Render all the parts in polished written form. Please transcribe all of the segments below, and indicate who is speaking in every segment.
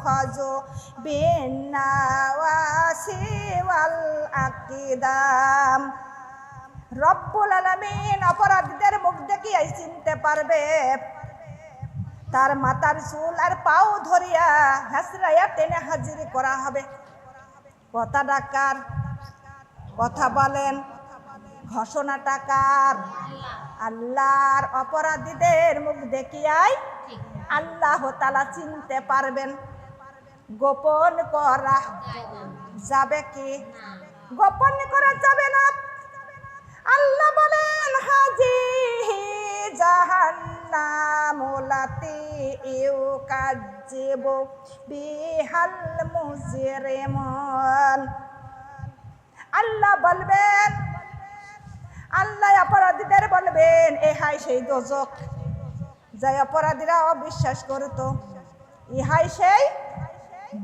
Speaker 1: ইউখাযু বিন্নাওয়াসি ওয়াল আকিদাম। রব্বুল আলামিন অপরাধীদের মুখ দেখিয়াই চিনতে পারবে। তার মাথার চুল আর পাও ধরিয়া হাসরাইয়া টেনে হাজির করা হবে। কথা ডাকার, কথা বলেন, ঘোষণাটা কার? আল্লাহর। অপরাধীদের মুখ দেখিয়াই আল্লাহ তাআলা চিনতে পারবেন। গোপন করা যাবে কি? গোপন করা যাবে না। আল্লাহ বলেন হাজিহি জাহান্নামু লাতি ইউকাজ্জিবু বিহাল মুজরিমুন। আল্লাহ বলবেন, আল্লাহ অপরাধীদের বলবেন, এহাই সেই দোজখ যে অপরাধীরা অবিশ্বাস করত। ইহাই সেই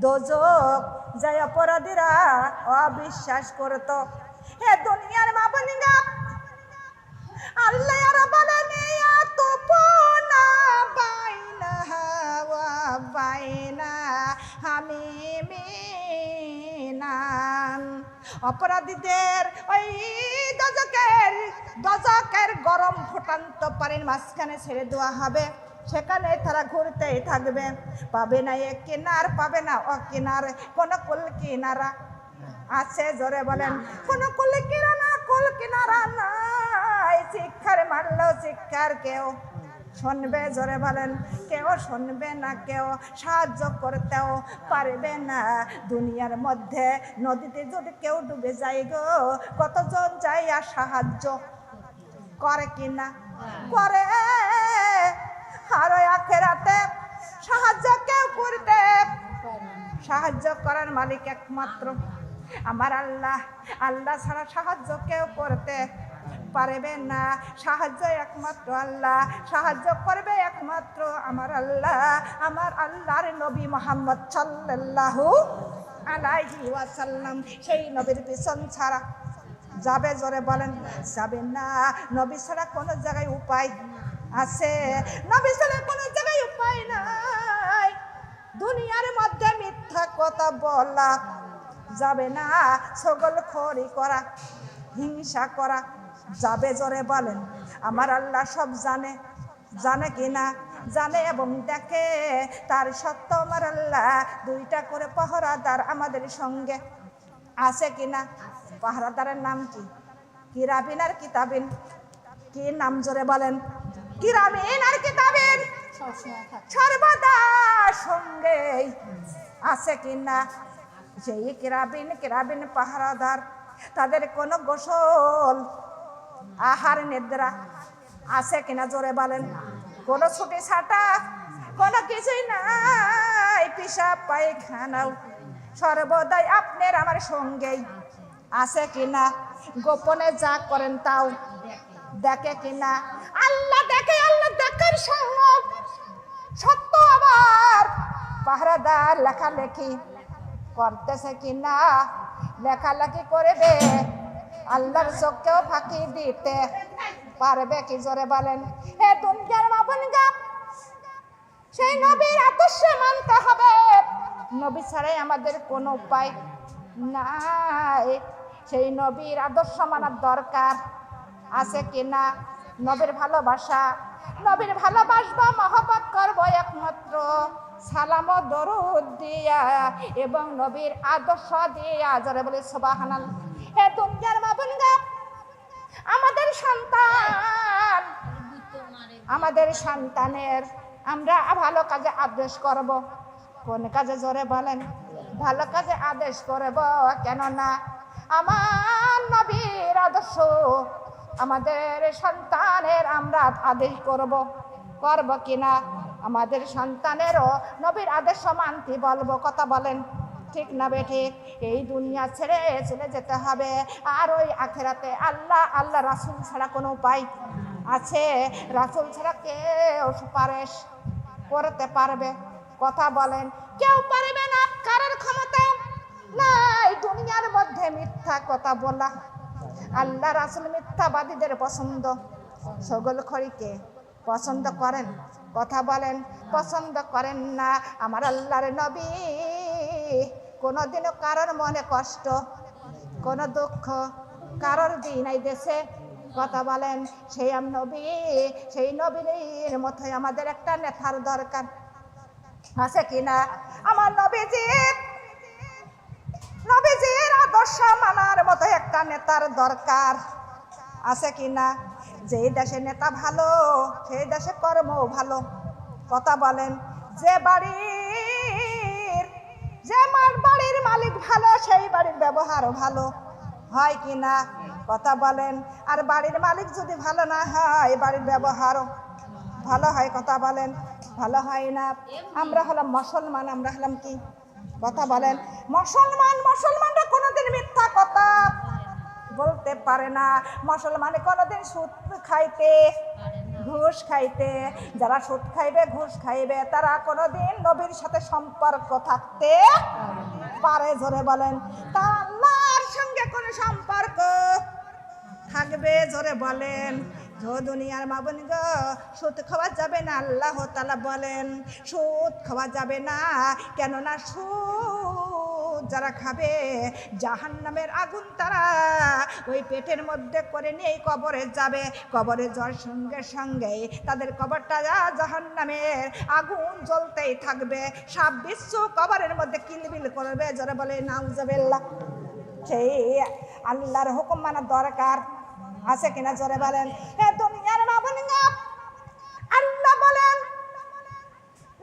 Speaker 1: দোজখ যে অপরাধীরা অবিশ্বাস করত। হে দুনিয়ার মা বোনেরা, আল্লাহ বলেন ইয়াতুফুনা বাইনাহা ওয়া বাইনা হামিমিনান। অপরাধীদের ওই দোজখের গরম ফুটান্ত পানির মাঝখানে ছেড়ে দেওয়া হবে। সেখানে তারা ঘুরতেই থাকবে। পাবে না এক কিনার, পাবে না ও কিনার, কোন কুল কিনারা আছে? জোরে বলেন, কোন কুল কিনারা, কুল কিনারা নাই। চিৎকার মারলেও চিৎকার কেউ শুনবে? জোরে বলেন, কেউ শুনবে না, কেউ সাহায্য করতেও পারবে না। দুনিয়ার মধ্যে নদীতে যদি কেউ ডুবে যায় গো, কতজন যায় আর সাহায্য করে কিনা? করে। আর ওই আখিরাতে সাহায্য কেউ করতে, সাহায্য করার মালিক একমাত্র আমার আল্লাহ। আল্লাহ ছাড়া সাহায্য কেউ করতে পারবে না। সাহায্য একমাত্র আল্লাহ, সাহায্য করবে একমাত্র আমার আল্লাহ। আমার আল্লাহর নবী মুহাম্মদ সাল্লাল্লাহু আলাইহি ওয়াসাল্লাম, সেই নবীর পিছন ছাড়া যাবে? জোরে বলেন, যাবে না। নবী ছাড়া কোনো জায়গায় উপায় আছে? নবী ছাড়া কোনো জায়গায় উপায় নাই। দুনিয়ার মধ্যে মিথ্যা কথা বলা যাবে না। ছগলখড়ি করা, হিংসা করা যাবে? জোরে বলেন, আমার আল্লাহ সব জানে। জানে কিনা? জানে এবং দেখে। তার সত্য আমার আল্লাহ দুইটা করে পাহারাদার আমাদের সঙ্গে আছে কিনা? পাহারাদারের নাম কি? কিরাবিন আর কিতাবিন। কি নাম? জোরে বলেন, কিরামিন আর কিতাবিন। সর্বদা সঙ্গে আছে কিনা? সেই কিরাবিন পাহারাদার, তাদের কোনো গোসল, আহার, নিদ্রা আছে কিনা? জোরে বলেন, কোনো ছুটি ছাটা কোনো কিছুই নাই। পিসাব পায়খানাও সর্বদাই আপনার আমার সঙ্গেই আছে কিনা? গোপনে যা করেন তাও দেখে কিনা? আল্লাহ দেখে। আল্লাহ দেখার সঙ্গে সত্য আবার পাহারাদার লেখালেখি করতেছে কিনা? লেখালেখি করবে, আল্লাহর চোখকেও ফাঁকি দিতে পারবে কি? জোরে বলেন, হে দুনিয়ার মা বোনেরা, সেই নবীর আদর্শ মানতে হবে। নবী ছাড়াই আমাদের কোনো উপায় নাই। সেই নবীর আদর্শ মানার দরকার আছে কিনা? নবীর ভালোবাসা, নবীর ভালোবাসবা, মহব্বত করবো একমাত্র সালাম ও দরুদ দিয়া এবং নবীর আদর্শ দিয়া। জোরে বলে সুবহানাল্লাহ। হে দুনিয়ার মা বোনেরা, আমাদের সন্তানের আমরা ভালো কাজে আদেশ করব। কোন কাজে? জোরে বলেন, ভালো কাজে আদেশ করব। কেননা আমার নবীর আদর্শ আমাদের সন্তানের আমরা আদেশ করব কিনা? আমাদের সন্তানেরও নবীর আদেশ মানতে বলবো। কথা বলেন, ঠিক না বেঠিক? এই দুনিয়া ছেড়ে চলে যেতে হবে। আর ওই আখিরাতে আল্লাহ রাসূল ছাড়া কোনো উপায় আছে? রাসূল ছাড়া কেউ সুপারিশ করতে পারবে? কথা বলেন, কেউ পারবে না। কারোর ক্ষমতা নাই দুনিয়ার মধ্যে মিথ্যা কথা বলা। আল্লাহ রাসূল মিথ্যাবাদীদের পছন্দ, ছগলখড়িকে পছন্দ করেন কথা বলেন, পছন্দ করেন না। আমার আল্লাহর নবী কোনোদিনও কারোর মনে কষ্ট, কোনো দুঃখ কারোর দিন এই দেশে। কথা বলেন, সেই নবী, সেই নবীর মতোই আমাদের একটা নেতার দরকার আছে কিনা? আমার নবীজির আদর্শ মানার মতো একটা নেতার দরকার আছে কিনা? যেই দেশে নেতা ভালো সেই দেশে কর্ম ভালো। কথা বলেন, যে বাড়ির মালিক ভালো সেই বাড়ির ব্যবহারও ভালো হয় কিনা? কথা বলেন, আর বাড়ির মালিক যদি ভালো না হয় বাড়ির ব্যবহারও ভালো হয়। কথা বলেন, ভালো হয় না। আমরা হলাম মুসলমান, আমরা হলাম কি? কথা বলেন, মুসলমানরা কোনোদিন মিথ্যা কথা বলতে পারে না। মুসলমান কোনোদিন সুদ খাইতে, ঘুষ খাইতে, যারা সুদ খাইবে ঘুষ খাইবে তারা কোনোদিন নবীর সাথে সম্পর্ক থাকতে পারে। জোরে বলেন, তা আল্লাহর সঙ্গে কোন সম্পর্ক থাকবে? জোরে বলেন। দুনিয়ার মা বোন গো, সুদ খাওয়া যাবে না। আল্লাহ তাআলা বলেন সুদ খাওয়া যাবে না, কেননা সুদ যারা খাবে জাহান্নামের আগুন তারা ওই পেটের মধ্যে করে নিয়ে কবরে যাবে। কবরে যাওয়ার সঙ্গে সঙ্গে তাদের কবরটা জাহান্নামের আগুন জ্বলতেই থাকবে। সারা বিশ্ব কবরের মধ্যে কিলবিল করবে। যারা বলে নাউজুবিল্লাহ। সেই আল্লাহর হুকুম মানা দরকার আছে কিনা? জোরে বলেন। দুনিয়ার মা বোন, আল্লাহ বলেন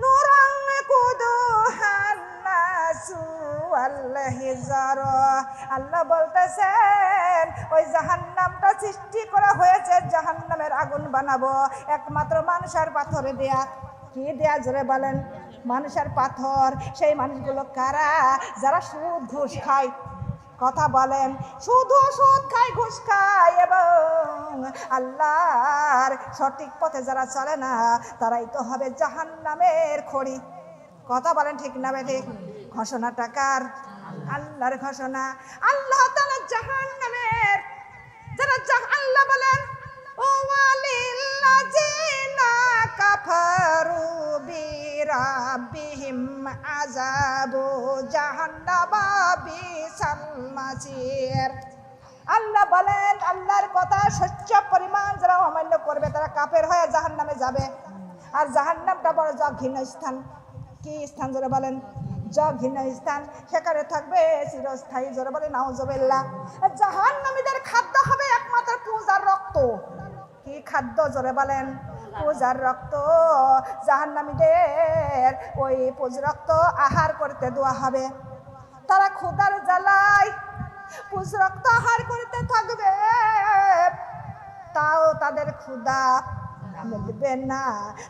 Speaker 1: নূরান কুদুহান নাসু ওয়াল হিজার। আল্লাহ বলতেছেন ওই জাহান্নামটা সৃষ্টি করা হয়েছে, জাহান্নামের আগুন বানাবো একমাত্র মানুষের পাথরে দেয়া। কি দেয়া? জোরে বলেন। মানুষের পাথর। সেই মানুষগুলো কারা? যারা সুদ ঘুষ খায়। কথা বলেন, শুধু সুদ খায়, ঘুষ খায় এবং আল্লাহর সঠিক পথে যারা চলে না তারাই তো হবে জাহান্নামের খড়ি। কথা বলেন, ঠিক না বেঠিক? ঘোষণা টাকার আল্লাহর ঘোষণা। আল্লাহ তাআলা জাহান্নামের যারা আল্লাহ বলেন ও ওয়ালিল্লাযিনা কাফারু বিরাব্বিহিম আযাবু জাহান্নামা বিসাল মাসির। আল্লাহ বলেন আল্লাহর কথা সহ্য পরিমাণ যারা অমান্য করবে তারা কাফের হয়ে জাহান্নামে যাবে। আর জাহান্নামটা বড় জঘন্য স্থান। কি স্থান? জোরে বলেন। জঘন্য স্থান। সেখানে থাকবে চিরস্থায়ী। জোরে বলেন নাউজুবিল্লাহ। জাহান্নামীদের খাদ্য হবে একমাত্র পূজার রক্ত। কি খাদ্য? জোরে বলেন। পূজার রক্ত। জাহান্নামীদের ওই পূজার রক্ত আহার করতে দেওয়া হবে। তারা ক্ষুধার জ্বালায় পূজ রক্ত আহার করতে থাকবে, তাও তাদের ক্ষুধা মিটবে না।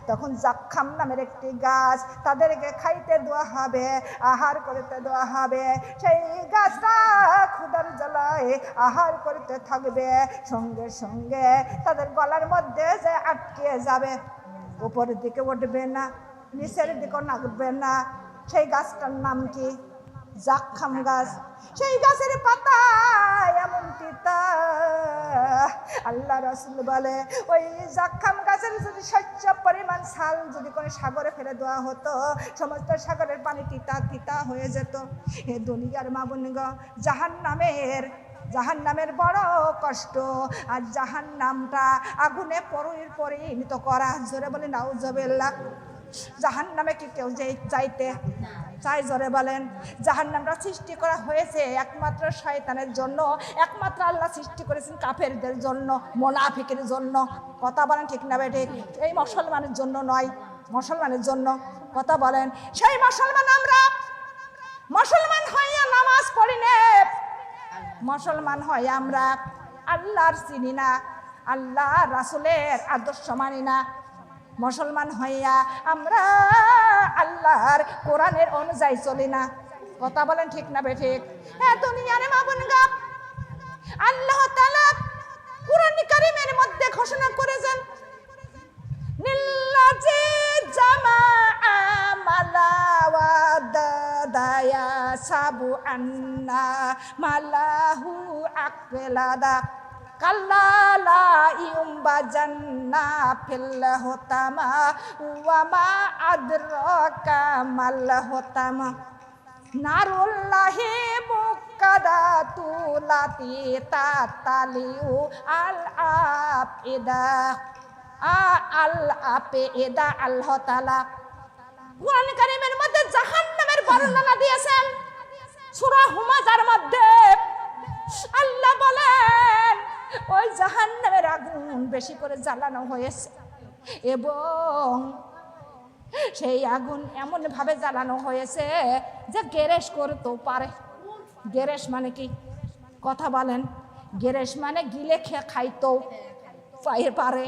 Speaker 1: তখন জাক্কাম নামের একটি গাছ তাদেরকে খাইতে দেওয়া হবে, আহার করতে দেওয়া হবে। সেই গাছটা ক্ষুধার জ্বালায় আহার করতে থাকবে, সঙ্গে সঙ্গে তাদের গলার মধ্যে যে আটকে যাবে। উপরের দিকে উঠবে না, নিচের দিকে নামবে না। সেই গাছটার নাম কি? জাক্কাম গাছ। সেই গাছের পাতা এমন তিতা, আল্লাহ রাসূল বলে ওই জাক্কাম গাছের যদি সহ্য পরিমাণ ছাল যদি কোনো সাগরে ফেলে দেওয়া হতো সমস্ত সাগরের পানি তিতা তিতা হয়ে যেত। এ দুনিয়ার মা বোনগণ, জাহান্নামের বড় কষ্ট। আর জাহান্নামটা আগুনে পরিণত করা। জোরে বলে নাউজুবিল্লাহ। জাহান্নামে কি কেউ চাইতে চাই? জোরে বলেন। জাহান্নামটা সৃষ্টি করা হয়েছে একমাত্র শয়তানের জন্য, একমাত্র আল্লাহ সৃষ্টি করেছেন কাফেরদের জন্য, মুনাফিকের জন্য। কথা বলেন, ঠিক না বেঠিক? এই মুসলমানের জন্য নয়, মুসলমানের জন্য। কথা বলেন। সেই মুসলমান আমরা মুসলমান হইয়া নামাজ পড়ি না, মুসলমান হয় আমরা আল্লাহর চিনি না, আল্লাহ রাসূলের আদর্শ মানি না। মুসলমান হইয়া আমরা আল্লাহর কোরআনের অনুযায়ী চলি না। কথা বলেন, ঠিক না বেঠিক? দুনিয়ার মা বোনগণ, আল্লাহ তাআলা কোরআন কারীমের মধ্যে ঘোষণা করেছেন নিল্লাযী জামাআ মালা ওয়া দায়া সাবু আন্না মালাহু আকলাদা কাল্লা লা ইউম্বা জান্না ফিল হুতামা ওয়া মা আদরাকা মাল হুতামা নারুল্লাহি মুকাদাতুলাতি তাতালিউ আল আফিদা আল্লাহ তাআলা কুরআন কারীমের মধ্যে জাহান্নামের বর্ণনা দিয়েছেন। সূরা হুমাযার মধ্যে আল্লাহ বলেন ওই জাহান্নামের আগুন বেশি করে জ্বালানো হয়েছে এবং সেই আগুন এমন ভাবে জ্বালানো হয়েছে যে গেরেশ করতেও পারে। গেরেশ মানে কি? কথা বলেন। গেরেশ মানে গিলে খাইতেও পারে।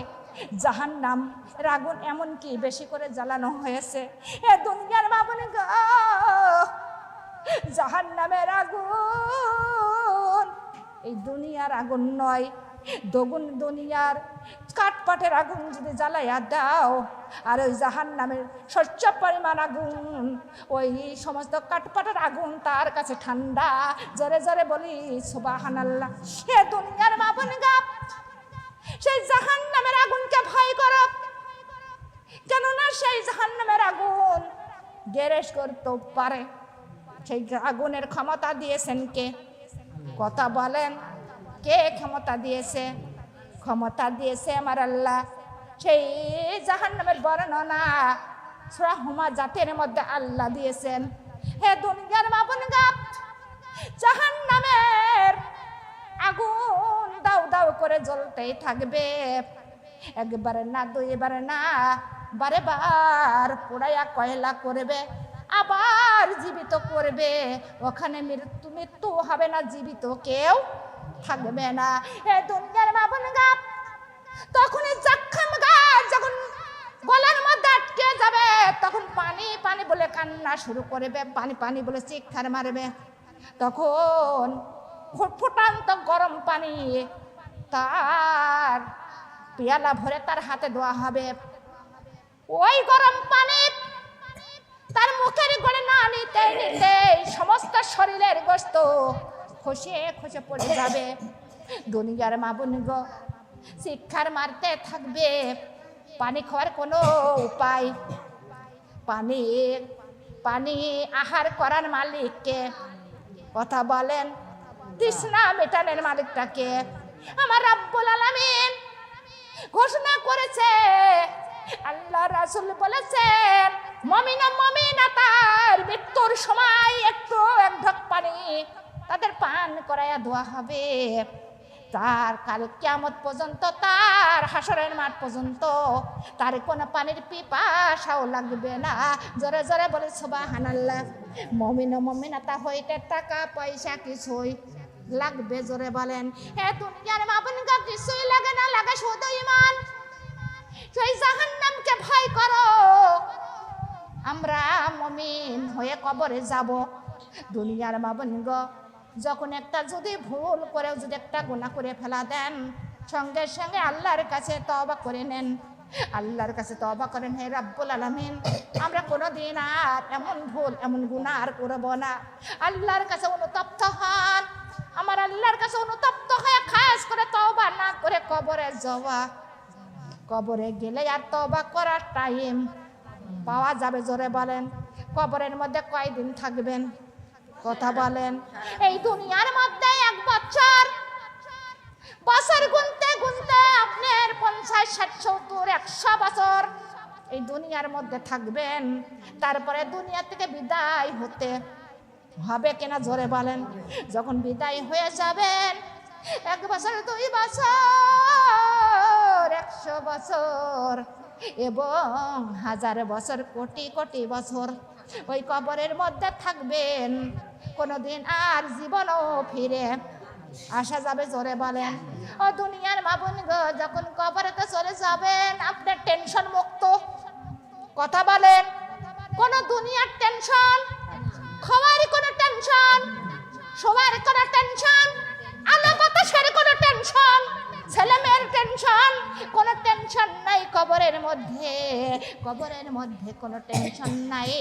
Speaker 1: জাহান্নাম এর আগুন এমন কি বেশি করে জ্বালানো হয়েছে। এ দুনিয়ার মাবুন গো, জাহান্নামের আগুন এই দুনিয়ার আগুন নয়, দ্বিগুণ দুনিয়ার কাঠপাটের আগুন যদি জ্বালাইয়া দাও আর ওই জাহান্নামের সহ্য পরিমাণ আগুন, ওই সমস্ত কাঠপাটের আগুন তার কাছে ঠান্ডা। জোরে জোরে বলি সুবহানাল্লাহ। হে দুনিয়ার মাবুন গো, সেই জাহান্নামের আগুনকে ভয় করো, কেননা সেই জাহান্নামের আগুন গেরেশ করতে পারে। সেই আগুনের ক্ষমতা দিয়েছেন কে? কথা বলেন, কে ক্ষমতা দিয়েছে? ক্ষমতা দিয়েছে আমার আল্লাহ। সেই জাহান্নামের বর্ণনা সূরা হুমাযাতের মধ্যে আল্লাহ দিয়েছেন। হে দুনিয়ার মাবুন গো, জাহান্নামের আগুন দাউ দাউ করে জ্বলতেই থাকবে। একবার না, দুইবার না, বারে বার পোড়াইয়া কয়লা করবে, আবার জীবিত করবে। ওখানে মৃত্যু হবে না, জীবিত কেউ থাকবে না। এ দুনিয়ার মাবুন গো, তখন জাক্কাম গাছ যখন গলার মধ্যে আটকে যাবে, তখন পানি পানি বলে কান্না শুরু করবে, পানি পানি বলে চিৎকার মারবে। তখন ফুটফুটান্ত গরম পানি তার পেয়ালা ভরে তার হাতে দেওয়া হবে। ওই গরম পানি তার মুখের গড়ে না নিতে নিতে সমস্ত শরীরের গোশত খসে খসে পড়ে যাবে। দুনিয়ার মাবুন গো, শিক্ষার মারতে থাকবে। পানি খাওয়ার কোনো উপায়? পানি পানি আহার করার মালিককে? কথা বলেন। তৃষ্ণা মেটানোর মালিকটাকে? আমার রাব্বুল আলামিন ঘোষণা করেছে, আল্লাহ রাসূল বলেছেন, মুমিন ও মুমিনাতার মৃত্যুর সময় একটু এক ঢোক পানি তাদের পান করাইয়া দেওয়া হবে। তার কাল কিয়ামত পর্যন্ত, তার হাসরের মাঠ পর্যন্ত তার কোনো পানির পিপাসাও লাগবে না। জোরে জোরে বলে সুবহানাল্লাহ। মুমিন ও মুমিনাতা হইতে টাকা পয়সা কিছুই লাগবে? জোরে বলেন। হে দুনিয়ার মাবুন গো, কিছুই লাগে না, লাগে শুধু ঈমান। সেই জাহান্নামকে ভয় করো। আমরা মুমিন হয়ে কবরে যাব। দুনিয়ার মাবুন গো, যখন একটা যদি ভুল করেও যদি একটা গুনাহ করে ফেলা দেন, সঙ্গে সঙ্গে আল্লাহর কাছে তওবা করে নেন। আল্লাহর কাছে তওবা করেন, হে রাব্বুল আলামিন, আমরা কোনোদিন আর এমন ভুল এমন গুনাহ আর করব না। আল্লাহর কাছে অনুতপ্ত হন। আমার আল্লাহর কাছে অনুতপ্ত হয়ে খাস করে তওবা না করে কবরে যাওয়া। কবরে গেলে আর তওবা করার টাইম পাওয়া যাবে? জোরে বলেন। কবরের মধ্যে কয়দিন থাকবেন? কথা বলেন। এই দুনিয়ার মধ্যে 1 বছর, বছর গুনতে গুনতে আপনার 50, 60, 70, 100 বছর এই দুনিয়ার মধ্যে থাকবেন। তারপরে দুনিয়া থেকে বিদায় হতে হবে কিনা? জোরে বলেন। যখন বিদায় হয়ে যাবেন, 1 বছর, 2 বছর, 100 বছর এবং 1000 বছর, কোটি কোটি বছর ওই কবরের মধ্যে থাকবেন। কোনোদিন আর জীবনও ফিরে আসা যাবে? জোরে বলেন। ও দুনিয়ার মাবুন গো, যখন কবরেতে চলে যাবেন, আপনার টেনশন মুক্ত। কথা বলেন। কোন দুনিয়ার টেনশন, খাওয়ার কোনো টেনশন, শোয়ার কোনো টেনশন, আলো বাতাসের কোনো টেনশন, ছেলে মেয়ের টেনশন, কোনো টেনশন নাই কবরের মধ্যে। কবরের মধ্যে কোনো টেনশন নাই।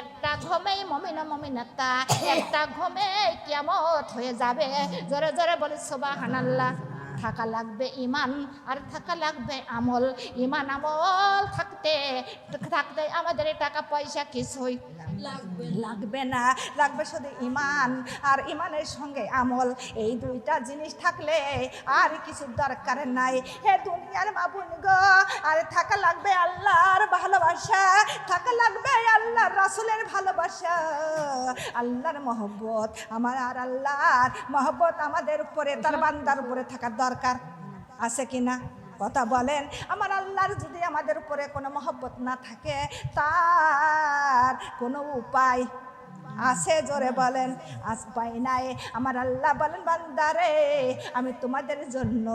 Speaker 1: একটা ঘুমেই মুমিন ও মুমিনাতা, একটা ঘুমে কিয়ামত হয়ে যাবে। জোরে জোরে বলি সুবহানাল্লাহ। থাকা লাগবে ইমান, আর থাকা লাগবে আমল। ইমান আমল থাকতে থাকতে আমাদের টাকা পয়সা কিছুই লাগবে না, লাগবে শুধু ইমান, আর ইমানের সঙ্গে আমল। এই দুইটা জিনিস থাকলে আর কিছু দরকার নাই। হে দুনিয়ার মা বোন গো, আর থাকা লাগবে আল্লাহর ভালোবাসা, থাকা লাগবে আল্লাহর রাসূলের ভালোবাসা, আল্লাহর মহব্বত। আমার আর আল্লাহর মহব্বত আমাদের উপরে, তার বান্দার উপরে থাকার দরকার আছে কিনা? কথা বলেন। আমার আল্লাহর যদি আমাদের উপরে কোনো মহব্বত না থাকে, তার কোনো উপায় আছে? জোরে বলেন, আজ পাই নাই। আমার আল্লাহ বলেন, বান্দারে আমি তোমাদের জন্য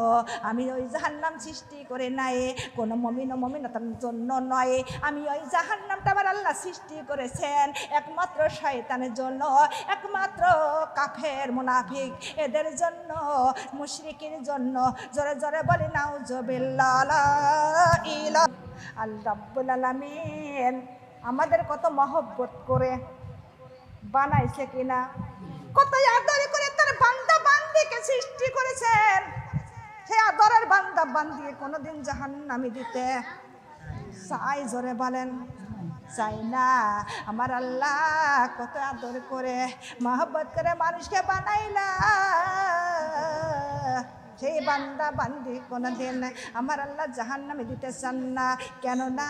Speaker 1: আমি ওই জাহান্নাম সৃষ্টি করে নাই, কোনো মুমিন ও মুমিনাতের জন্য নয়। আমি ওই জাহান্নামটা আমার আল্লাহ সৃষ্টি করেছেন একমাত্র শয়তানের জন্য, একমাত্র কাফের মুনাফিক এদের জন্য, মুশরিকের জন্য। জোরে জোরে বলি নাউজুবিল্লাহ। লা ইলাহা আল্লাহ রাব্বুল আলামিন আমাদের কত মহব্বত করে বানাইছে কিনা, কত আদর করে তার বান্দা বান্দিকে সৃষ্টি করেছেন। সে আদরের বান্দা বান্দিকে কোনোদিন জাহান্নামে দিতে চাই? জোরে বলেন, চাই না। আমার আল্লাহ কত আদর করে মহব্বত করে মানুষকে বানাইলা, সেই বান্দা বান্দি কোনোদিন আমার আল্লাহ জাহান্নামে দিতে চান না। কেননা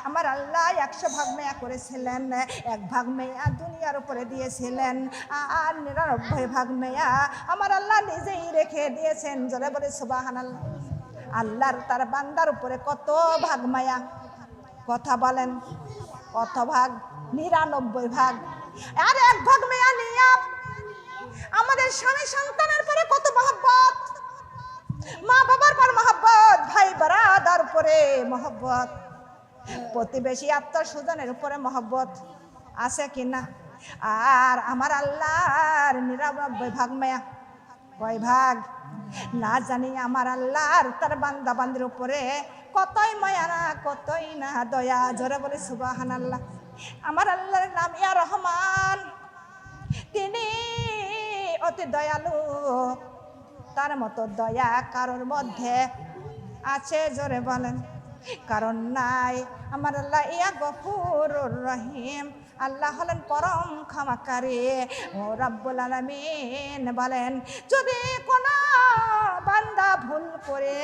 Speaker 1: আমার আল্লাহ 100 ভাগ মেয়া করেছিলেন, 1 ভাগ মেয়া দুনিয়ার উপরে দিয়েছিলেন, আর 99 ভাগ মেয়া আমার আল্লাহ নিজেই রেখে দিয়েছেন। জোরে বলে সুবহানাল্লাহ। আল্লাহর তার বান্দার উপরে কত ভাগ মায়া? কথা বলেন, কত ভাগ? 99 ভাগ। আর 1 ভাগ মেয়া নিয়ে আমাদের স্বামী সন্তানের পরে কত মহব্বত, মা বাবার পর মহব্বত, ভাই বারাদার উপরে মহব্বত, প্রতিবেশী আত্মীয় স্বজনের উপরে মহব্বত আছে কিনা? আর আমার আল্লাহর 99 ভাগ মায়া। কয় ভাগ না জানি? আমার আল্লাহর তার বান্দা বান্দির উপরে কতই মায়া না, কতই না দয়া। জোরে বলে সুবহানাল্লাহ। আমার আল্লাহর নাম ইয়া রহমান, তিনি অতি দয়ালু, তার মতো দয়া কারোর মধ্যে আছে? জোরে বলেন, কারণ নাই। আমার আল্লাহ ইয়া গফুরুর রহিম, আল্লাহ হলেন পরম ক্ষমাকারী। ও রব্বুল আলামিন বলেন, যদি কোনো বান্দা ভুল করে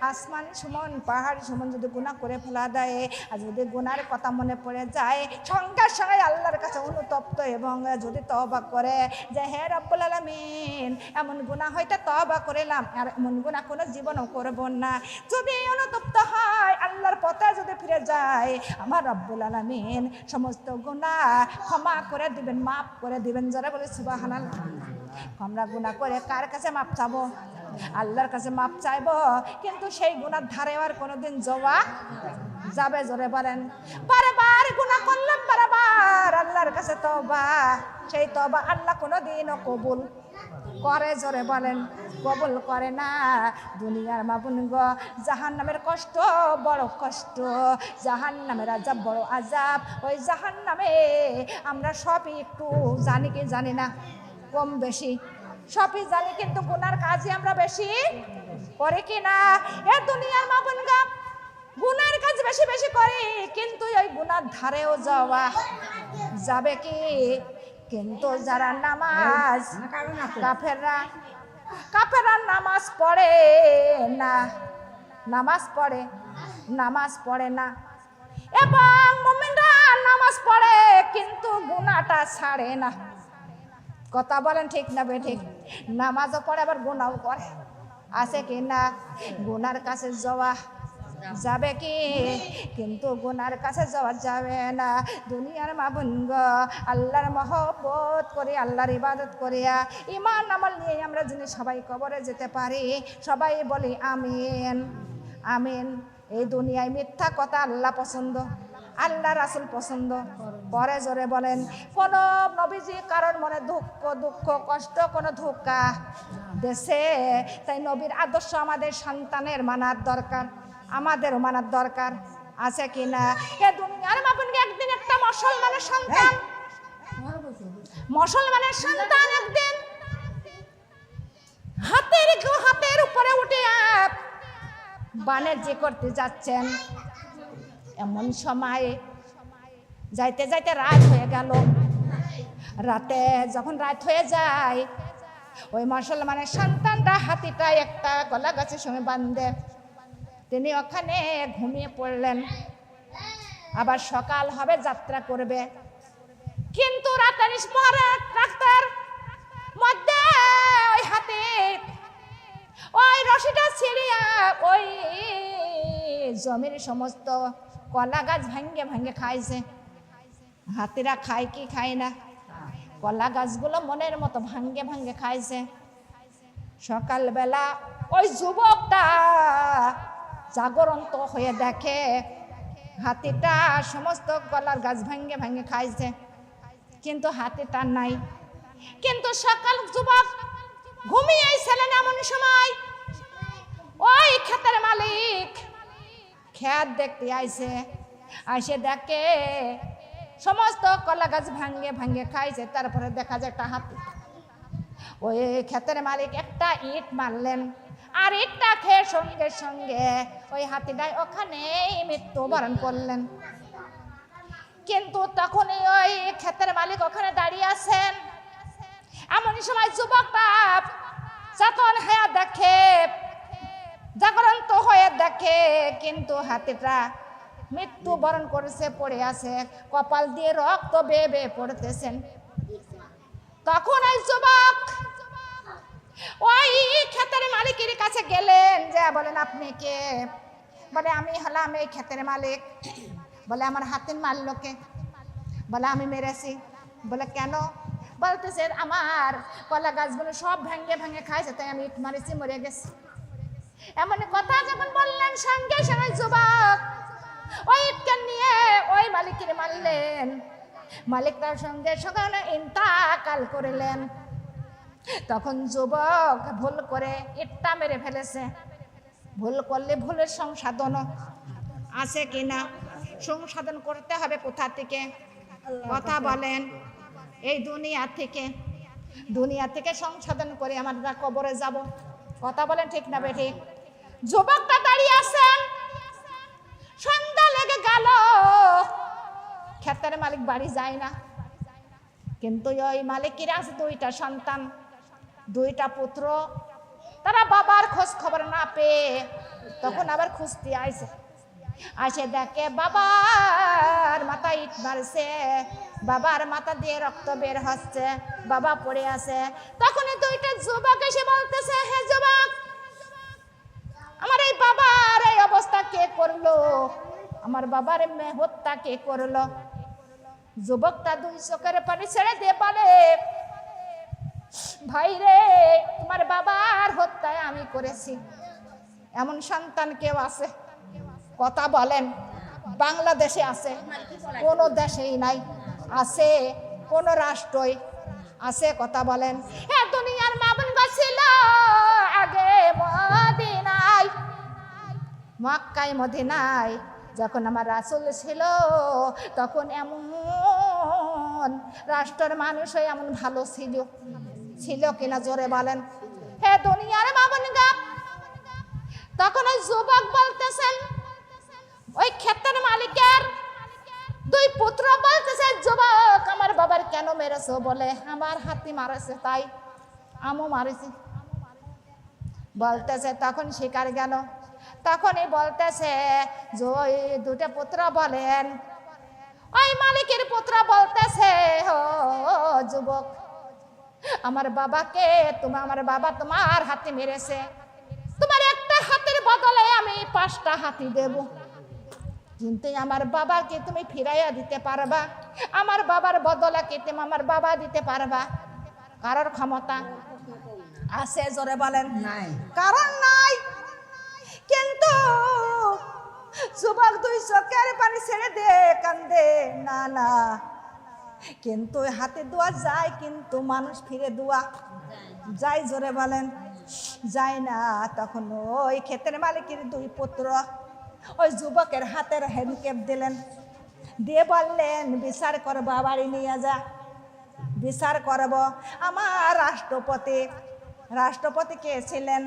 Speaker 1: আসমান সমান পাহাড় সমান যদি গুনাহ করে ফেলা দেয়, আর যদি গুনার কথা মনে পড়ে যায়, সঙ্গে সঙ্গে আল্লাহর কাছে অনুতপ্ত এবং যদি তওবা করে যে হে রব্বুল আলামিন এমন গুনাহ হইতে তওবা করিলাম, আর এমন গুনাহ কোনো জীবনও করব না, যদি অনুতপ্ত হয় আল্লাহর পথে যদি ফিরে যায়, আমার রব্বুল আলামিন সমস্ত গুনাহ ক্ষমা করে দিবেন, মাফ করে দিবেন। যারা বলে সুবহানাল্লাহ। আমরা গুনাহ করে কার কাছে মাপ চাবো? আল্লাহর কাছে মাপ চাইবো, কিন্তু সেই গুনার ধারে আর কোনোদিন যাওয়া যাবে? জোরে বলেন। বারবার গুনাহ করলাম, বারবার আল্লাহর কাছে তওবা, সেই তওবা আল্লাহ কোনোদিনও কবুল করে? জোরে বলেন, কবুল করে না। দুনিয়ার মাবুন গো, জাহান্নামের কষ্ট বড় কষ্ট, জাহান্নামের আযাব বড় আযাব। ওই জাহান্নামে আমরা সবই একটু জানি কি জানি না, কম বেশি সবই জানি, কিন্তু গুনার কাজে আমরা বেশি করে কি না? এ দুনিয়ার মাবুন গো, গুনার কাজ বেশি বেশি করি, কিন্তু ওই গুনার ধারেও যাওয়া যাবে কি? কিন্তু যারা নামাজ, কাফেররা নামাজ পড়ে না, নামাজ পড়ে না, এবং মুমিনরা নামাজ পড়ে কিন্তু গুনাহটা ছাড়ে না। কথা বলেন ঠিক না বেঠিক? নামাজও পড়ে আবার গুনাহও করে, আছে কি না? গুনার কাছে যাওয়া যাবে কি? কিন্তু গুনার কাছে যাওয়া যাবে না। দুনিয়ার মাবুন গো, আল্লাহর মহব্বত করে, আল্লাহর ইবাদত করিয়া ঈমান আমল নিয়ে আমরা যিনি সবাই কবরে যেতে পারি, সবাই বলি আমিন আমিন। এই দুনিয়ায় মিথ্যা কথা আল্লাহ পছন্দ, আল্লাহ রাসূল পছন্দ করে? জোরে বলেন। কোন নবীজি কারোর মনে দুঃখ কষ্ট কোনো ধোঁকা দেশে, তাই নবীর আদর্শ আমাদের সন্তানের মানার দরকার, আমাদেরও মানার দরকার, আছে কিনা? এ দুনিয়ার মাবুনকে একদিন একটা মুসলমানের সন্তান একদিন হাতের উপরে উঠে বাণিজ্য করতে যাচ্ছেন। এমন সময় যাইতে যাইতে রাত হয়ে গেল। রাতে যখন রাত হয়ে যায়, ওই মুসলমানের সন্তানটা হাতিটা একটা কলা গাছের সঙ্গে বাঁধে তিনি ওখানে ঘুমিয়ে পড়লেন। আবার সকাল হবে, যাত্রা করবে। কিন্তু রাতানিশ রাস্তার মধ্যে ওই হাতি ওই রশিটা ছিঁড়িয়া ওই জমির সমস্ত কলা গাছ ভাঙ্গে ভাঙ্গে খাইছে। হাতিরা খায় কি খায় না, কলা গাছগুলো মনের মতো ভাঙ্গে ভাঙ্গে খাইছে। সকালবেলা ওই যুবকটা জাগরন্ত হয়ে দেখে হাতিটা সমস্ত কলার গাছ ভাঙ্গে ভাঙ্গে খাইছে, কিন্তু হাতিটা নাই। কিন্তু সকাল যুবক ঘুমিয়েছিলেন। এমন সময় ওই ক্ষেতের মালিক ক্ষেত দেখতে আইছে। আইসে দেখে সমস্ত কলা গাছ ভাঙ্গে ভাঙ্গে খাইছে। তারপরে দেখা যায় একটা হাতি। ওই ক্ষেতের মালিক একটা ইট মারলেন, আর ইটটা খেয়ে সঙ্গে সঙ্গে ওই হাতিটাই ওখানেই মৃত্যুবরণ করলেন। কিন্তু তখনই ওই ক্ষেতের মালিক ওখানে দাঁড়িয়ে আছেন। এমন সময় যুবকটা চেতন হয়ে দেখে, জাগরন্ত হয়ে দেখে, কিন্তু হাতিটা মৃত্যুবরণ করেছে, পড়ে আছে, কপাল দিয়ে রক্ত বেয়ে বেয়ে পড়তেছেন। তখন ওই যুবক ওই ক্ষেতের মালিকের কাছে গেলেন, যে বলেন আপনি কে? বলে আমি হলাম এই ক্ষেতের মালিক। বলে আমার হাতির মারলো কে? বলে আমি মেরেছি। বলে কেন? বলতেছে আমার কলা গাছগুলো সব ভেঙে ভেঙে খাইছে, তাই আমি ইট মারিছি, মরে গেছি। এমন কথা যখন বললেন, সঙ্গে সঙ্গে যুবক ওই ইটকে নিয়ে ওই মালিকের মারলেন। মালিক তার সঙ্গে সঙ্গে ইন্তাকাল করলেন। তখন যুবক ভুল করে ইটটা মেরে ফেলেছে। ভুল করলে ভুলের সংশোধন আছে কিনা? সংশোধন করতে হবে কোথা থেকে? কথা বলেন, এই দুনিয়া থেকে। দুনিয়া থেকে সংশোধন করে আমরা কবরে যাব। কথা বলেন ঠিক না বেঠিক? যুবকটা দাঁড়িয়ে আছেন। সন্ধ্যা লেগে গেল, ক্ষেতের মালিক বাড়ি যায় না। কিন্তু ওই মালিকের আছে দুইটা সন্তান, দুইটা পুত্র। তারা বাবার খোঁজ খবর না পেয়ে তখন আবার খুঁজতে আইছে। আসে দেখে বাবার মাথায় ইট মারছে, বাবার মাথা দিয়ে রক্ত বের হচ্ছে, বাবা পড়ে আছে। তখন দুইটা যুবক এসে বলতেছে, হে যুবক, আমার এই বাবার এই অবস্থা কে করলো? আমার বাবার হত্যা কে করলো? যুবকটা দুই চোখের পানি ছেড়ে দিয়ে বলে, ভাই রে, তোমার বাবার হত্যায় আমি করেছি। এমন সন্তান কেউ আছে? কথা বলেন। বাংলাদেশে আছে? কোনো দেশেই নাই। আছে? কোন রাষ্ট্রই আছে? কথা বলেন। হ্যাঁ, দুনিয়ার মামুন ছিল আগে মদিনায়, মক্কায় মদিনায় যখন আমার রাসূল ছিল, তখন এমন রাষ্ট্রের মানুষ এমন ভালো ছিল কিনা? জোরে বলেন। হে দুনিয়ার মামুন গা। তখন ওই যুবক বলতেছেন, ওই ক্ষেতের মালিকের দুই পুত্র বলতেছে, যুবক আমার বাবার কেন মেরেছো? বলে আমার হাতি মারেছে, তাই আমও মারেছি বলতেছে। তখন শিকার গেল। তখনই বলতেছে যে ওই দুটো পুত্র বলেন, ওই মালিকের পুত্র বলতেছে, ও যুবক, আমার বাবাকে আমার বাবা তোমার হাতি মেরেছে, তোমার একটা হাতের বদলে আমি 5টা হাতি দেব, কিন্তু আমার বাবাকে তুমি ফিরাইয়া দিতে পারবা? আমার বাবার বদলে কি তুমি আমার বাবা দিতে পারবা? কারোর ক্ষমতা আছে? জোরে বলেন। নাই, কারণ নাই। কিন্তু যুবক দুই চোখের পানি ছেড়ে দে, কান্দে, না না। কিন্তু হাতে দোয়া যায়, কিন্তু মানুষ ফিরে দোয়া যায়? জোরে বলেন। যায় না। তখন ওই ক্ষেতের মালিকের দুই পুত্র ওই যুবকের হাতের হ্যান্ডক্যাপ দিলেন, দিয়ে বললেন, বিচার করবো, বাড়ি নিয়ে যা, বিচার করব। আমার রাষ্ট্রপতি রাষ্ট্রপতি কে ছিলেন?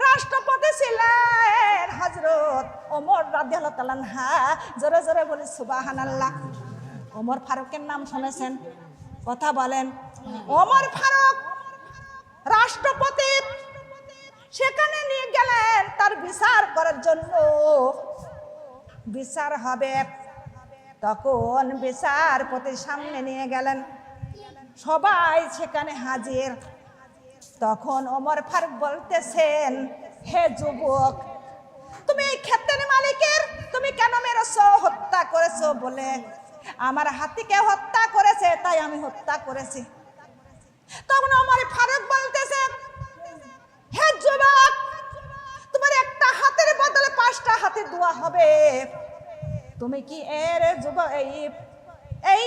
Speaker 1: রাষ্ট্রপতি ছিলেন হযরত ওমর রাদিয়াল্লাহু তাআলা আনহু। জোরে জোরে বলি সুবহানাল্লাহ। ওমর ফারুকের নাম শুনেছেন? কথা বলেন। ওমর ফারুক রাষ্ট্রপতি, সেখানে নিয়ে গেলেন তার বিচার করার জন্য। বিচার হবে, তখন বিচারপতির সামনে নিয়ে গেলেন, সবাই সেখানে হাজির। তখন ওমর ফারুক বলতেছেন, হে যুবক, তুমি এই ক্ষেতের মালিকের তুমি কেন মেরেছো, হত্যা করেছো? বলে, আমার হাতিকে হত্যা করেছে তাই আমি হত্যা করেছি। তখন ওমর ফারুক বলতেছে, হে যুবক, তোমার একটা হাতের বদলে 5টা হাতে দোয়া হবে। তুমি কি এর যুবক এই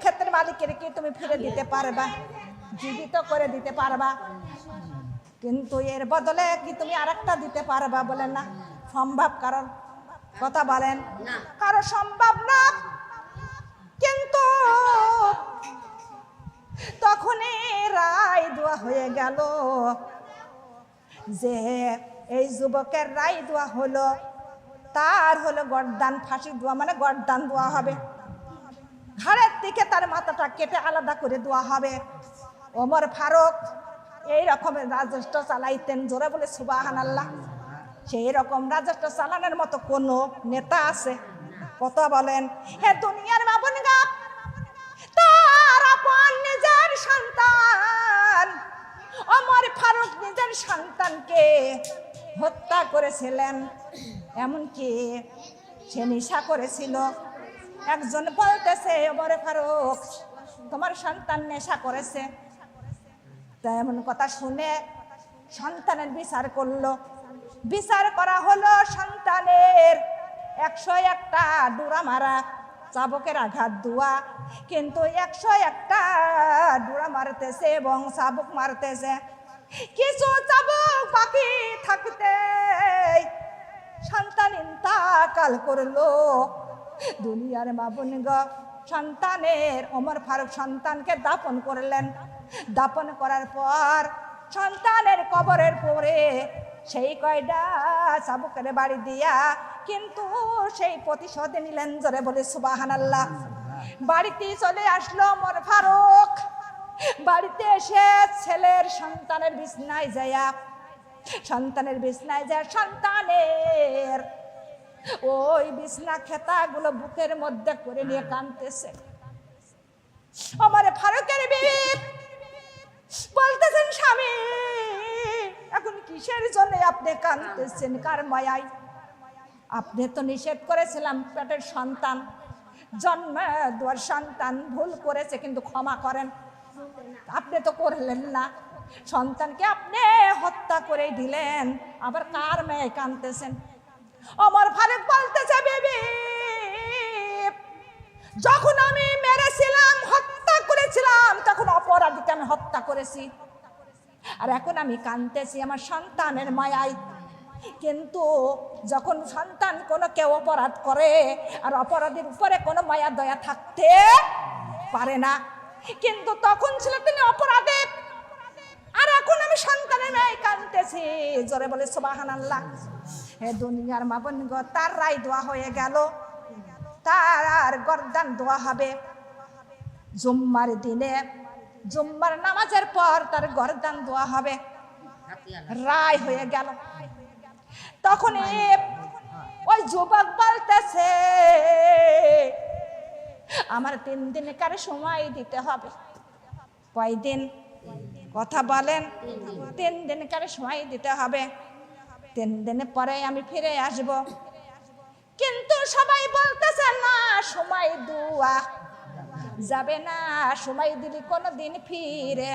Speaker 1: ক্ষেতের মালিকের কি তুমি ফিরে দিতে পারবা, জীবিত করে দিতে পারবা? কিন্তু এর বদলে কি তুমি আরেকটা দিতে পারবা? বলেন না সম্ভব। কারণ কথা বলেন, কারো সম্ভব না। কিন্তু তখনই রায় দেওয়া হয়ে গেল যে এই যুবকের রায় দেওয়া হলো, তার হলো গর্দান ফাঁসি দেওয়া, মানে গর্দান দেওয়া হবে, ঘাড়ের দিকে তার মাথাটা কেটে আলাদা করে দেওয়া হবে। ওমর ফারুক এই রকমের রাজত্ব চালাইতেন। জোরে বলে সুবহানাল্লাহ। সেই রকম রাজত্ব চালানোর মতো কোন নেতা আছে? কথা বলেন। হে দুনিয়ার মাবুনগা, তার আপন নিজের সন্তান ওমর ফারুক নিজের সন্তানকে হত্যা করেছিলেন। এমনকি সে নেশা করেছিল। একজন বলতেছে, ওমর ফারুক তোমার সন্তান নেশা করেছে। তাই এমন কথা শুনে সন্তানের বিচার করলো। বিচার করা হলো সন্তানের 101টা ডুরা মারা, চাবুকের আঘাত দেওয়া। কিন্তু 101টা ডুরা মারতেছে এবং চাবুক মারতেছে। কিছু চাবুক বাকি থাকতে সন্তান ইন্তেকাল করলো। দুনিয়ার মাবুনগ, সন্তানের ওমর ফারুক সন্তানকে দাফন করলেন। দাফন করার পর সন্তানের কবরের পরে সেই কয়টা চাবুকের বাড়ি দিয়া কিন্তু সেই প্রতিশোধ নিলেন। জোরে বলে সুবহানাল্লাহ। বাড়িতে চলে আসলো ওমর ফারুক। বাড়িতে এসে ছেলের সন্তানের বিছনায় যায়, সন্তানের ওই বিছনা খেতাগুলো বুকের মধ্যে করে নিয়ে কাঁদতেছে। ওমর ফারুকের বিবি বলতেছেন, স্বামী এখন কিসের জন্য আপনি কাঁদতেছেন, কার মায়ায়? আপনি তো নিষেধ করেছিলাম পেটের সন্তান, জন্ম দেওয়ার সন্তান ভুল করেছে কিন্তু ক্ষমা করেন, আপনি তো করলেন না। সন্তানকে আপনি হত্যা করে দিলেন, আবার কার মেয়ে কাঁদতেছেন? ওমর ফারুক বলতেছে, বিবি যখন আমি মেরেছিলাম, হত্যা করেছিলাম, তখন অপরাধীকে আমি হত্যা করেছি, আর এখন আমি কাঁদতেছি আমার সন্তানের মায়ায়। কিন্তু যখন সন্তান কোনো কেউ অপরাধ করে আর অপরাধীর উপরে কোনো মায়া দয়া থাকতে পারে না, কিন্তু তখন ছিল তিনি অপরাধী, আর এখন আমি সন্তানের মায়ায় কাঁদতেছি। জোরে বলে সুবহানাল্লাহ। হে দুনিয়ার মা বোনগো, তার রায় দেওয়া হয়ে গেল, তার আর গর্দান দেওয়া হবে জুম্মার দিনে। জুম্মার নামাজের পর তার গর্দান দেওয়া হবে। রায় হয়ে গেল। তখন ওই যুবক বলতেছে, আমার 3 দিনকার সময় দিতে হবে। কয়দিন? কথা বলেন। 3 দিনকার সময় দিতে হবে। 3 দিন পরে আমি ফিরে আসব। কিন্তু সবাই বলতেছে, না সময় দেওয়া যাবে না, সময় দিলে কোনোদিন ফিরে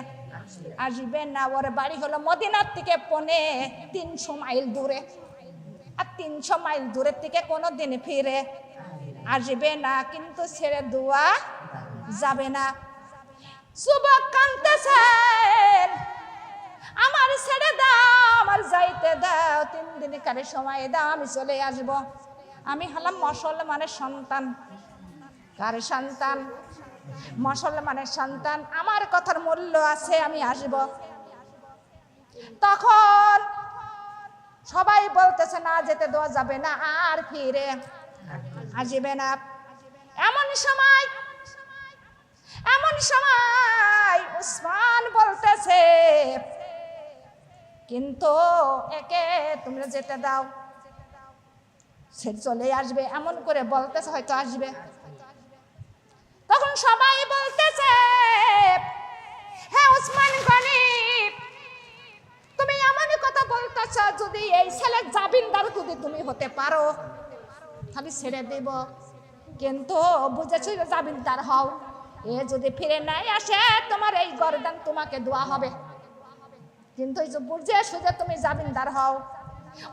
Speaker 1: আসবে না। ওর বাড়ি হলো মদিনার থেকে 300 মাইল দূরে, আর 300 মাইল দূরের থেকে কোনোদিন ফিরে আসবে না, কিন্তু ছেড়ে দেওয়া যাবে না। যুবক কাঁদতেছেন, আমার ছেড়ে দাও, আমার যাইতে দাও, 3 দিনকার সময় দাও, আমি চলে আসব। আমি হলাম মুসলমানের সন্তান। কার সন্তান? মুসলমানের সন্তান। আমার কথার মূল্য আছে, আমি আসব। তখন সবাই বলতেছে না যেতে দেওয়া যাবে না, আর ফিরে আসবে না। এমন সময় উসমান বলতেছে, কিন্তু একে তোমরা যেতে দাও, সে চলে আসবে, এমন করে বলতেছে, হয়তো আসবে। তখন সবাই বলতেছে, হ্যাঁ উসমান গনি, তুমি এমন কথা বলতেছ, যদি এই ছেলে জামিনদার যদি তুমি হতে পারো খালি ছেড়ে দেব, কিন্তু বুঝেছো জামিনদার হও, এ যদি ফিরে নাই আসে তোমার এই গর্দান তোমাকে দেওয়া হবে, কিন্তু এই যে বুঝে সুঝে তুমি জামিনদার হও।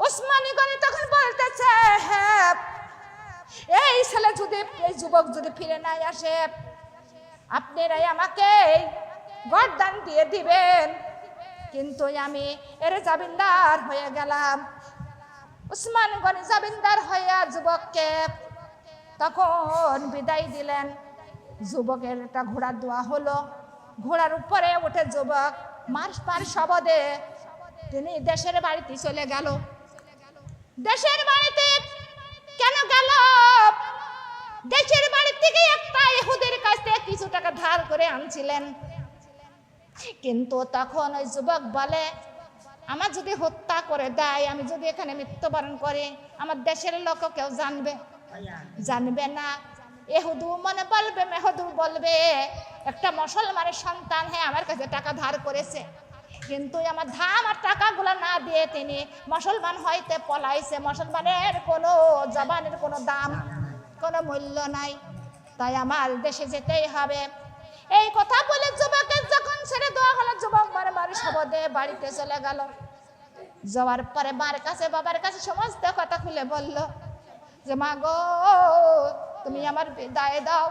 Speaker 1: উসমান গনি তখন বলতেছে, হ্যাঁ এই ছেলে যদি, এই যুবক যদি ফিরে নাই আসে, আপনারাই আমাকে গর্দান দিয়ে দিবেন, কিন্তু আমি এর জামিনদার হয়ে গেলাম। উসমান গনি জামিনদার হইয়া যুবককে তখন বিদায় দিলেন। যুবকের একটা ঘোড়া দেওয়া হলো, ঘোড়ার উপরে উঠে যুবক মার শবদে তিনি দেশের বাড়িতে চলে গেল। দেশের বাড়িতে কেন গেল? দেশের বাড়ি থেকে একটা ইহুদির কাছ থেকে কিছু টাকা ধার করে আনছিলেন, কিন্তু তখন ওই যুবক বলে, আমার যদি হত্যা করে দেয়, আমি যদি এখানে মৃত্যুবরণ করি, আমার দেশের লোক কেউ জানবে না। এহুদু মনে বলবে, মেহুদু বলবে একটা মুসলমানের সন্তান হ্যাঁ আমার কাছে টাকা ধার করেছে, কিন্তু আমার আমার টাকাগুলো না দিয়ে তিনি মুসলমান হইতে পলাইছে। মুসলমানের কোনো জবানের কোনো দাম, কোনো মূল্য নাই, তাই আমার দেশে যেতেই হবে। এই কথা বলে যুবকের যখন ছেড়ে দেওয়া হলো, যুবক মারে শবদে বাড়িতে চলে গেল। যাওয়ার পরে মার কাছে, বাবার কাছে সমস্ত কথা খুলে বলল যে, মা গো তুমি আমার বিদায় দাও,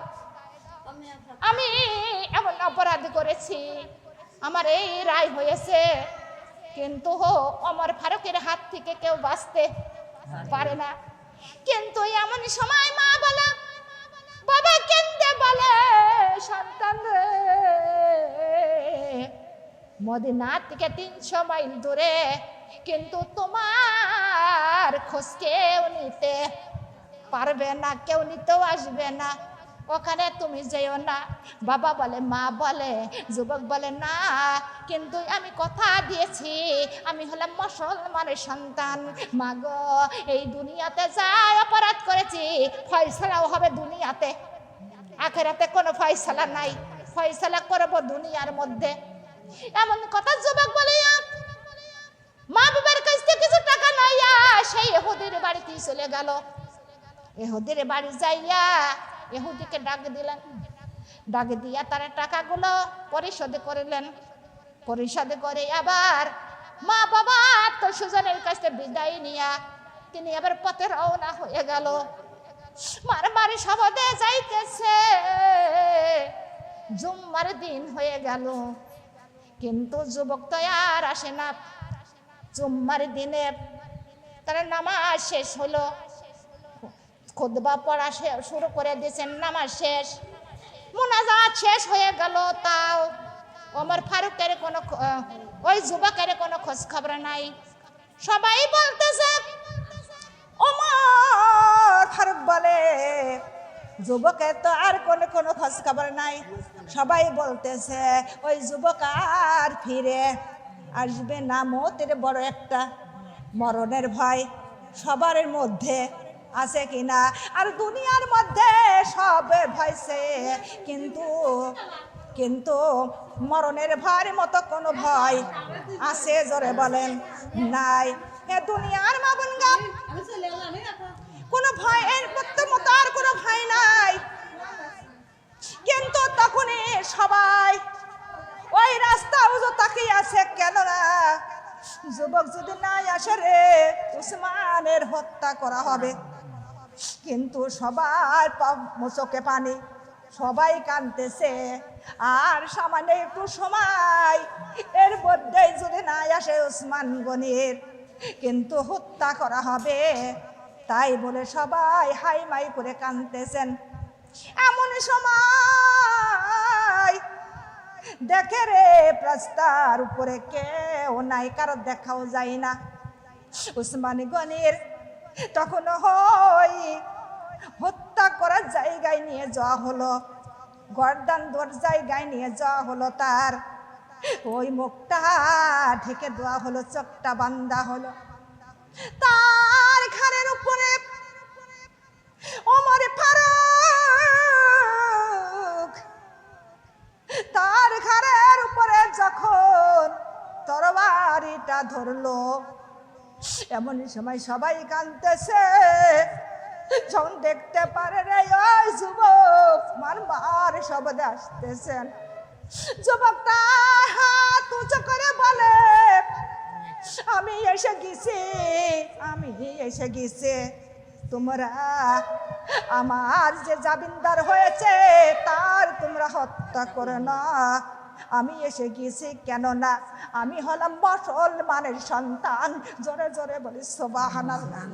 Speaker 1: আমি এমন অপরাধ করেছি, আমার এই রায় হয়েছে, কিন্তু ওমর ফারুকের হাত থেকে কেউ বাঁচতে পারে না। কিন্তু এমন সময় মা বলে, বাবা কেন্দে বলে, সন্তান রে, মদিনা থেকে 300 মাইল দূরে, কিন্তু তোমার খোঁজ কেউ নিতে পারবে না, কেউ নিতেও আসবে না, ওখানে তুমি যেও না। বাবা বলে, মা বলে, যুবক বলে, না কিন্তু আমি কথা দিয়েছি, আমি হলাম মুসলমানের সন্তান, মা গো এই দুনিয়াতে যা অপরাধ করেছি ফয়সালাও হবে দুনিয়াতে, আখিরাতে কোনো ফয়সালা নাই, ফয়সালা করব দুনিয়ার মধ্যে। এমন কথা যুবক বলে মা বাবার কাছ থেকে কিছু টাকা নাইয়া সেই ইহুদির বাড়িতে চলে গেল। ইহুদির বাড়ি যাইয়া ইহুদিকে ডাক দিলেন, ডাক দিয়া তার টাকাগুলো পরিশোধ করলেন। পরিশোধ করে আবার মা বাবা তো সুজনের কাছে বিদায় নিয়া তিনি আবার পথে রওনা হয়ে গেল। মার বাড়ি শবদে যাইতেছে, জুম্মার দিন হয়ে গেল, কিন্তু যুবক তো আর আসে না। জুম্মার দিনে তার নামাজ শেষ হলো, খুতবা পড়া শুরু করে দিয়েছেন, নামাজ শেষ, মুনাজাত শেষ হয়ে গেল, তাও ওমর ফারুকের কোনো, ওই যুবকের কোনো খোঁজ খবর নাই। সবাই বলতেছে, ওমর ফারুক বলে, যুবকের তো আর কোনো খোঁজ খবর নাই। সবাই বলতেছে ওই যুবক আর ফিরে আসবে না, মতের বড় একটা মরণের ভয় সবার মধ্যে আছে কিনা, আর দুনিয়ার মধ্যে সব ভয়ছে, কিন্তু মরণের ভয়ের মতো কোনো ভয় আছে জোরে বলেন নাই। এ দুনিয়ার মাবনগা কোনো ভয়ের মতো আর কোনো ভয় নাই। কিন্তু তখনই সবাই ওই রাস্তা তাকিয়ে আছে, কেননা যুবক যদি নাই আসে রে উসমানের হত্যা করা হবে। কিন্তু সবার চোখে পানি, সবাই কাঁদতেছে, আর সামান্য একটু সময় এর মধ্যে যদি নাই আসে উসমান গনির কিন্তু হত্যা করা হবে, তাই বলে সবাই হাই মাই করে কাঁদতেছেন। এমন সময় দেখে রে রাস্তার উপরে কেউ নাই, কারো দেখাও যায় না। উসমান গনির তখন হত্যা করার জায়গায় নিয়ে যাওয়া হলো, গর্দান দর জায়গায় নিয়ে যাওয়া হলো, তার ওই মুখটা ঢেকে দেওয়া হলো, চোখটা বান্ধা হলো। তার ঘাড়ের উপরে ওমর ফারুক, তার ঘাড়ের উপরে যখন তরবারিটা ধরলো, এমন সময় সবাই কাঁদতেছে। যখন দেখতে পারে রে ওই যুবক মার শব্দে আসতেছেন, যুবকটা হাত উঁচু করে বলে, আমি এসে গেছি, আমি এসে গেছি। তোমরা আমার যে জামিনদার হয়েছে তার তোমরা হত্যা করে না, আমি এসে গেছি। কেননা আমি হলাম মুসলমানের সন্তান। জোরে জোরে বলি সুবহানাল্লাহ।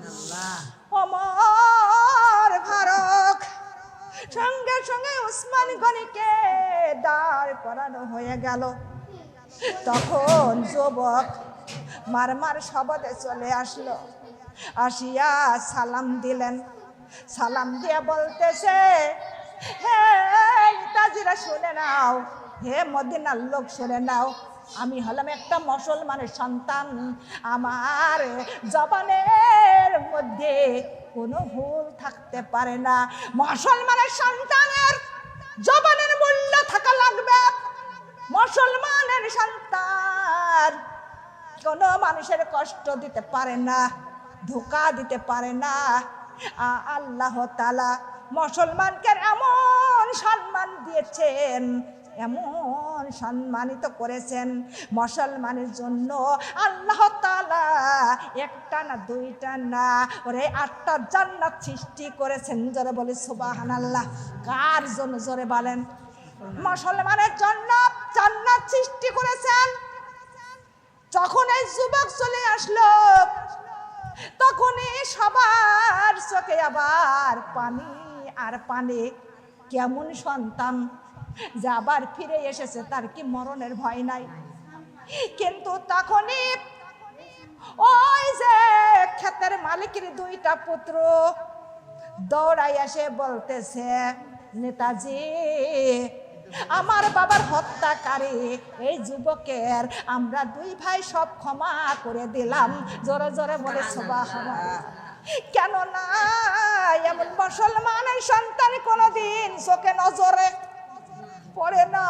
Speaker 1: ওমর ফারুক সঙ্গে সঙ্গে উসমান গনিকে দাঁড় করানো হয়ে গেল। তখন যুবক মার শব্দে চলে আসলো, আসিয়া সালাম দিলেন। সালাম দিয়ে বলতেছে, হে তাজিরা শুনে নাও, হে মদিনার লোক শুনে নাও, আমি হলাম একটা মুসলমানের সন্তান। আমার জবানের মধ্যে কোনো ভুল থাকতে পারে না। মুসলমানের সন্তানের জবানের মূল্য থাকা লাগবে। মুসলমানের সন্তান কোনো মানুষের কষ্ট দিতে পারে না, ধোঁকা দিতে পারে না। আল্লাহ তাআলা মুসলমানকে এমন সম্মান দিয়েছেন, এমন সম্মানিত করেছেন। মুসলমানের জন্য আল্লাহ তাআলা একটা না দুইটা না ওরে 8টা জান্নাত সৃষ্টি করেছেন। জোরে বলি সুবহানাল্লাহ। কার জন্য? জোরে বলেন। মুসলমানের জন্য জান্নাত সৃষ্টি করেছেন। যখন এই যুবক চলে আসলো, তখনই সবার চোখে আবার পানি আর পানি। কেমন সন্তান যে আবার ফিরে এসেছে, তার কি মরণের ভয় নাই? কিন্তু তখনই ওই যে ক্ষেতের মালিকের 2টা পুত্র দৌড়াই এসে বলতেছে, নেতাজি, আমার বাবার হত্যাকারী এই যুবকের আমরা 2 ভাই সব ক্ষমা করে দিলাম। জোরে জোরে বলে সুবহানাল্লাহ। কেননা এমন মুসলমানের সন্তান কোনদিন চোখে নজরে পড়ে না।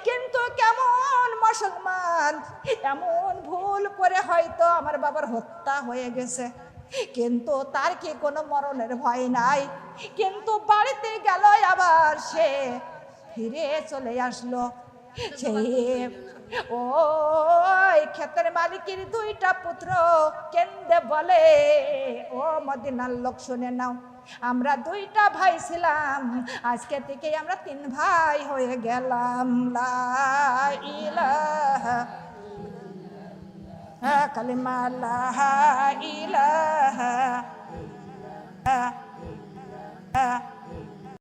Speaker 1: কিন্তু কেমন মুসলমান এমন ভুল করে হয়তো আমার বাবার হত্যা হয়ে গেছে, কিন্তু তার কি কোনো মরণের ভয় নাই। কিন্তু বাড়িতে গেল, আবার সে ফিরে চলে আসলো। সেই ওই ক্ষেতের মালিকের 2টা পুত্র কেন্দে বলে, ও মদিনার লোক শুনে নাও, আমরা 2টা ভাই ছিলাম, আজকে থেকে আমরা 3 ভাই হয়ে গেলাম। লা ইলাহা কালিমা লা ইলাহা